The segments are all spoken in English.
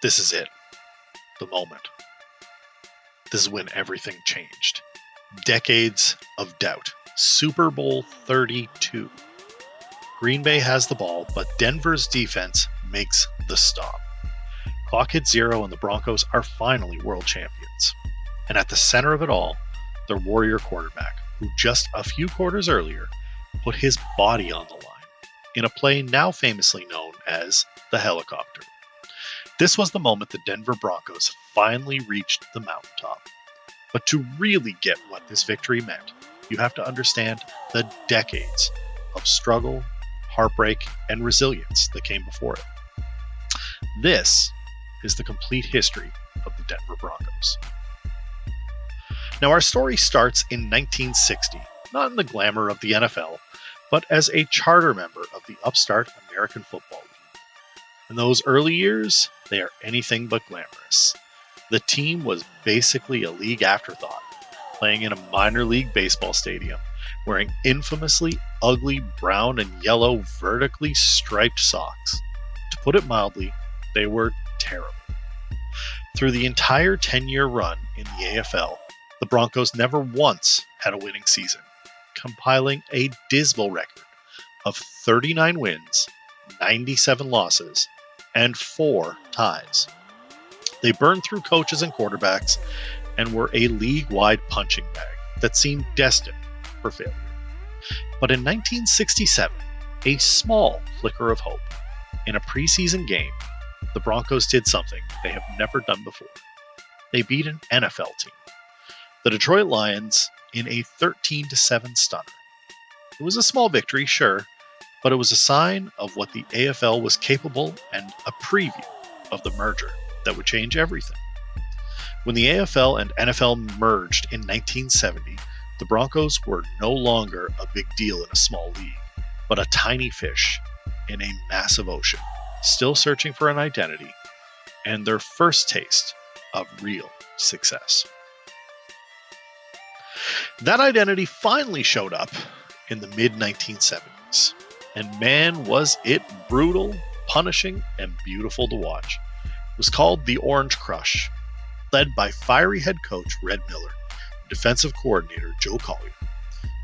This is it. The moment. This is when everything changed. Decades of doubt. Super Bowl XXXII. Green Bay has the ball, but Denver's defense makes the stop. Clock hits 0 and the Broncos are finally world champions. And at the center of it all, their warrior quarterback, who just a few quarters earlier put his body on the line in a play now famously known as the helicopter. This was the moment the Denver Broncos finally reached the mountaintop. But to really get what this victory meant, you have to understand the decades of struggle, heartbreak, and resilience that came before it. This is the complete history of the Denver Broncos. Now, our story starts in 1960, not in the glamour of the NFL, but as a charter member of the upstart American Football League. In those early years, they are anything but glamorous. The team was basically a league afterthought, playing in a minor league baseball stadium, wearing infamously ugly brown and yellow vertically striped socks. To put it mildly, they were terrible. Through the entire 10-year run in the AFL, the Broncos never once had a winning season, compiling a dismal record of 39 wins, 97 losses, and 4 ties. They burned through coaches and quarterbacks and were a league-wide punching bag that seemed destined for failure. But in 1967, a small flicker of hope. In a preseason game, the Broncos did something they have never done before. They beat an NFL team, the Detroit Lions, in a 13-7 stunner. It was a small victory, sure, but it was a sign of what the AFL was capable and a preview of the merger that would change everything. When the AFL and NFL merged in 1970, the Broncos were no longer a big deal in a small league, but a tiny fish in a massive ocean, still searching for an identity and their first taste of real success. That identity finally showed up in the mid-1970s, and man, was it brutal, punishing, and beautiful to watch. It was called the Orange Crush, led by fiery head coach Red Miller, defensive coordinator Joe Collier.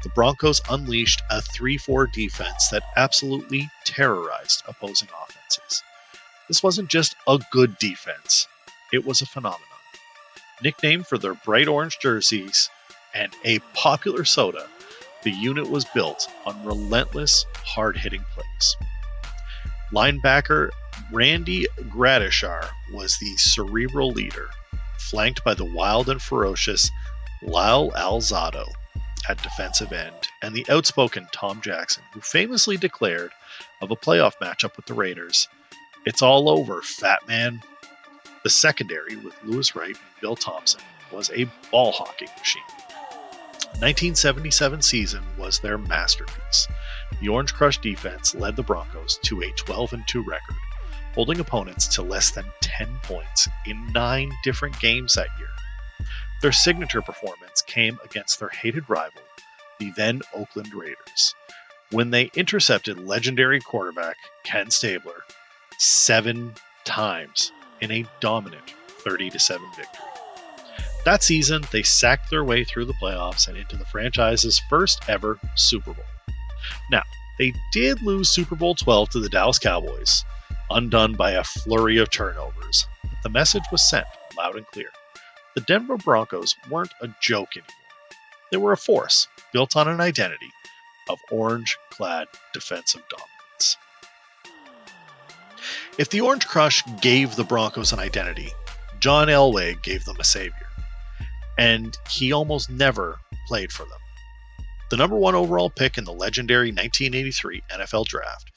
The Broncos unleashed a 3-4 defense that absolutely terrorized opposing offenses. This wasn't just a good defense, it was a phenomenon. Nicknamed for their bright orange jerseys and a popular soda, the unit was built on relentless, hard-hitting plays. Linebacker Randy Gradishar was the cerebral leader, flanked by the wild and ferocious Lyle Alzado at defensive end, and the outspoken Tom Jackson, who famously declared of a playoff matchup with the Raiders, "It's all over, fat man." The secondary, with Louis Wright and Bill Thompson, was a ball-hawking machine. 1977 season was their masterpiece. The Orange Crush defense led the Broncos to a 12-2 record, holding opponents to less than 10 points in 9 different games that year. Their signature performance came against their hated rival, the then Oakland Raiders, when they intercepted legendary quarterback Ken Stabler 7 times in a dominant 30-7 victory. That season, they sacked their way through the playoffs and into the franchise's first ever Super Bowl. Now, they did lose Super Bowl XII to the Dallas Cowboys, undone by a flurry of turnovers, but the message was sent loud and clear. The Denver Broncos weren't a joke anymore. They were a force built on an identity of orange-clad defensive dominance. If the Orange Crush gave the Broncos an identity, John Elway gave them a savior. And he almost never played for them. The number 1 overall pick in the legendary 1983 NFL Draft,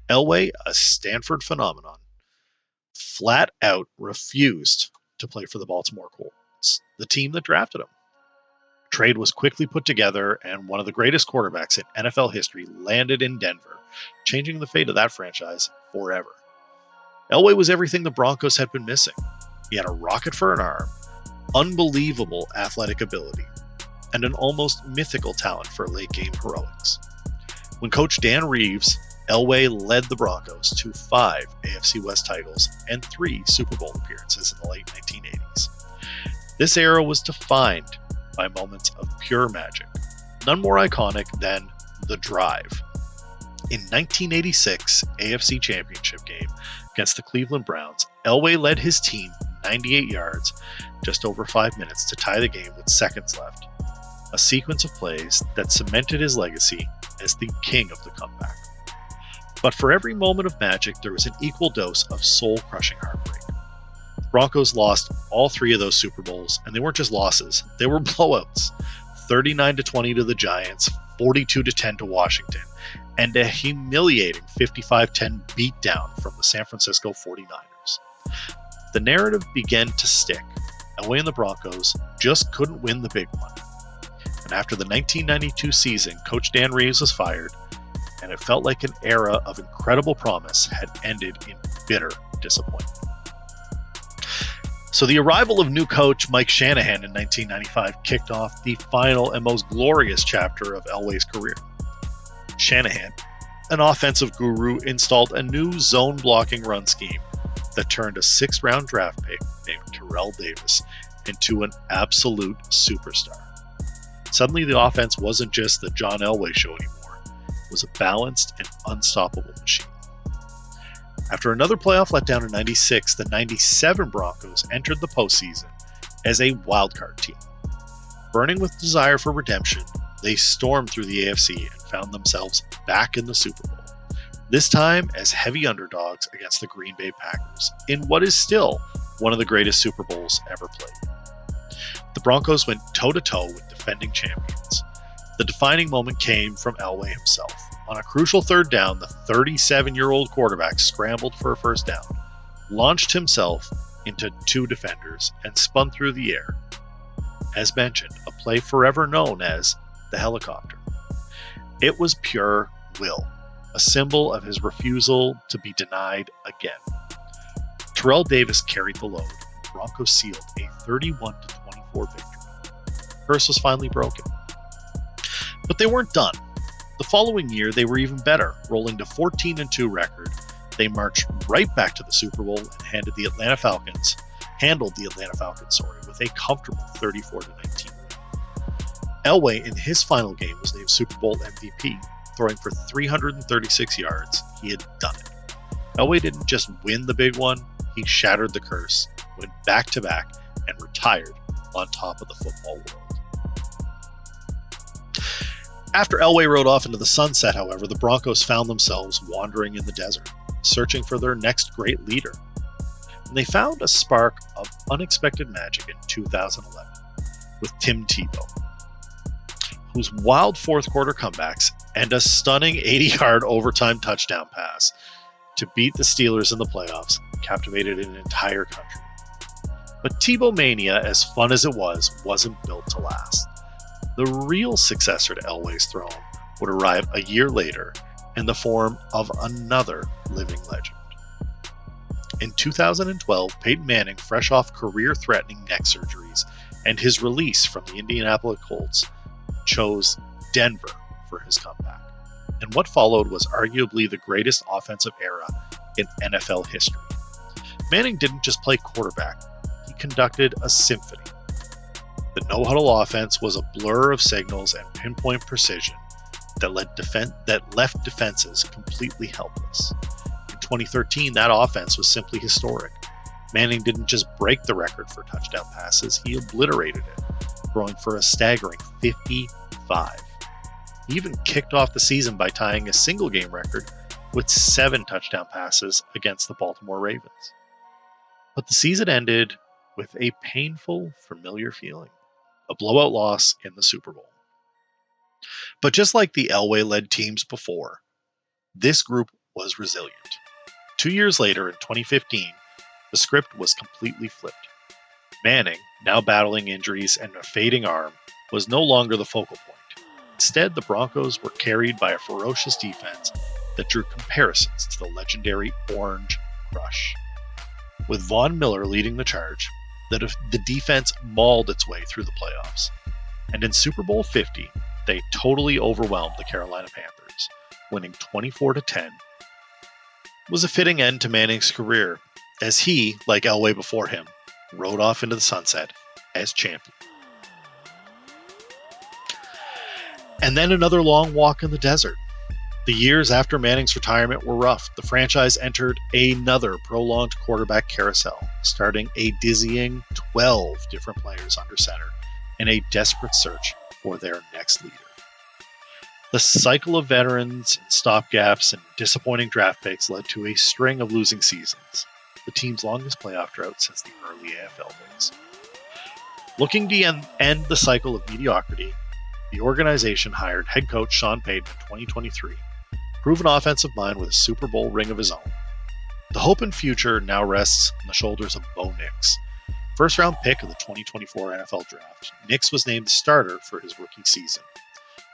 Elway, a Stanford phenomenon, flat out refused to play for the Baltimore Colts, the team that drafted him. A trade was quickly put together, and one of the greatest quarterbacks in NFL history landed in Denver, changing the fate of that franchise forever. Elway was everything the Broncos had been missing. He had a rocket for an arm, unbelievable athletic ability, and an almost mythical talent for late-game heroics. When Coach Dan Reeves Elway led the Broncos to 5 AFC West titles and 3 Super Bowl appearances in the late 1980s. This era was defined by moments of pure magic, none more iconic than the drive. In 1986 AFC Championship game against the Cleveland Browns, Elway led his team 98 yards, just over 5 minutes to tie the game with seconds left, a sequence of plays that cemented his legacy as the king of the comeback. But for every moment of magic, there was an equal dose of soul-crushing heartbreak. The Broncos lost all 3 of those Super Bowls, and they weren't just losses, they were blowouts. 39-20 to the Giants, 42-10 to Washington, and a humiliating 55-10 beatdown from the San Francisco 49ers. The narrative began to stick. Elway and the Broncos just couldn't win the big one. And after the 1992 season, Coach Dan Reeves was fired, and it felt like an era of incredible promise had ended in bitter disappointment. So the arrival of new coach Mike Shanahan in 1995 kicked off the final and most glorious chapter of Elway's career. Shanahan, an offensive guru, installed a new zone-blocking run scheme that turned a 6th-round draft pick named Terrell Davis into an absolute superstar. Suddenly the offense wasn't just the John Elway show anymore. It was a balanced and unstoppable machine. After another playoff letdown in 96, the 97 Broncos entered the postseason as a wildcard team. Burning with desire for redemption, they stormed through the AFC and found themselves back in the Super Bowl, this time as heavy underdogs against the Green Bay Packers, in what is still one of the greatest Super Bowls ever played. The Broncos went toe-to-toe with defending champions. The defining moment came from Elway himself. On a crucial 3rd down, the 37-year-old quarterback scrambled for a first down, launched himself into 2 defenders, and spun through the air. As mentioned, a play forever known as the helicopter. It was pure will, a symbol of his refusal to be denied again. Terrell Davis carried the load, and the Broncos sealed a 31-24 victory. The curse was finally broken. But they weren't done. The following year, they were even better, rolling to 14-2 record. They marched right back to the Super Bowl and handled the Atlanta Falcons, with a comfortable 34-19 win. Elway, in his final game, was named Super Bowl MVP, throwing for 336 yards. He had done it. Elway didn't just win the big one, he shattered the curse, went back-to-back, and retired on top of the football world. After Elway rode off into the sunset, however, the Broncos found themselves wandering in the desert, searching for their next great leader. And they found a spark of unexpected magic in 2011 with Tim Tebow, whose wild 4th quarter comebacks and a stunning 80-yard overtime touchdown pass to beat the Steelers in the playoffs captivated an entire country. But Tebow mania, as fun as it was, wasn't built to last. The real successor to Elway's throne would arrive a year later in the form of another living legend. In 2012, Peyton Manning, fresh off career-threatening neck surgeries and his release from the Indianapolis Colts, chose Denver for his comeback. And what followed was arguably the greatest offensive era in NFL history. Manning didn't just play quarterback, he conducted a symphony. The no-huddle offense was a blur of signals and pinpoint precision that left defenses completely helpless. In 2013, that offense was simply historic. Manning didn't just break the record for touchdown passes, he obliterated it, throwing for a staggering 55. He even kicked off the season by tying a single-game record with 7 touchdown passes against the Baltimore Ravens. But the season ended with a painful, familiar feeling. A blowout loss in the Super Bowl. But just like the Elway-led teams before, this group was resilient. 2 years later, in 2015, the script was completely flipped. Manning, now battling injuries and a fading arm, was no longer the focal point. Instead, the Broncos were carried by a ferocious defense that drew comparisons to the legendary Orange Crush. With Von Miller leading the charge, the defense mauled its way through the playoffs. And in Super Bowl 50, they totally overwhelmed the Carolina Panthers, winning 24-10, was a fitting end to Manning's career, as he, like Elway before him, rode off into the sunset as champion. And then another long walk in the desert. The years after Manning's retirement were rough. The franchise entered another prolonged quarterback carousel, starting a dizzying 12 different players under center in a desperate search for their next leader. The cycle of veterans and stopgaps and disappointing draft picks led to a string of losing seasons, the team's longest playoff drought since the early AFL days. Looking to end the cycle of mediocrity, the organization hired head coach Sean Payton in 2023, proven offensive mind with a Super Bowl ring of his own. The hope and future now rests on the shoulders of Bo Nix. First round pick of the 2024 NFL Draft, Nix was named the starter for his rookie season.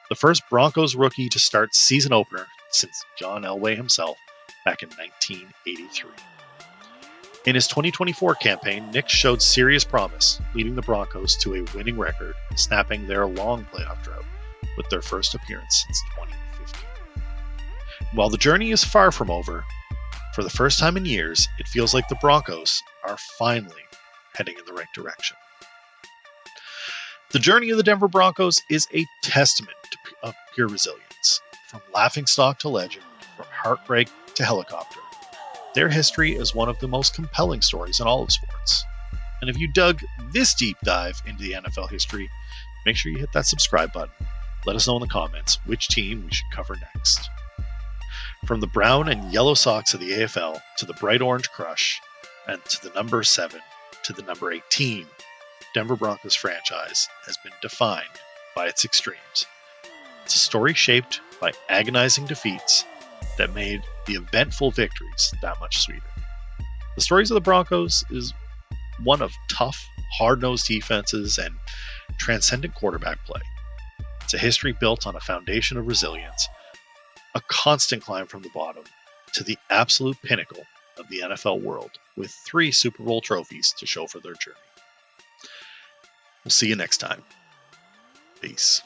The first Broncos rookie to start season opener since John Elway himself back in 1983. In his 2024 campaign, Nix showed serious promise, leading the Broncos to a winning record, snapping their long playoff drought with their first appearance since 2015. While the journey is far from over, for the first time in years, it feels like the Broncos are finally heading in the right direction. The journey of the Denver Broncos is a testament to pure resilience. From laughingstock to legend, from heartbreak to helicopter, their history is one of the most compelling stories in all of sports. And if you dug this deep dive into the NFL history, make sure you hit that subscribe button. Let us know in the comments which team we should cover next. From the brown and yellow socks of the AFL to the bright orange crush, and to the number 7 to the number 18, Denver Broncos franchise has been defined by its extremes. It's a story shaped by agonizing defeats that made the eventful victories that much sweeter. The stories of the Broncos is one of tough, hard-nosed defenses and transcendent quarterback play. It's a history built on a foundation of resilience, a constant climb from the bottom to the absolute pinnacle of the NFL world, with 3 Super Bowl trophies to show for their journey. We'll see you next time. Peace.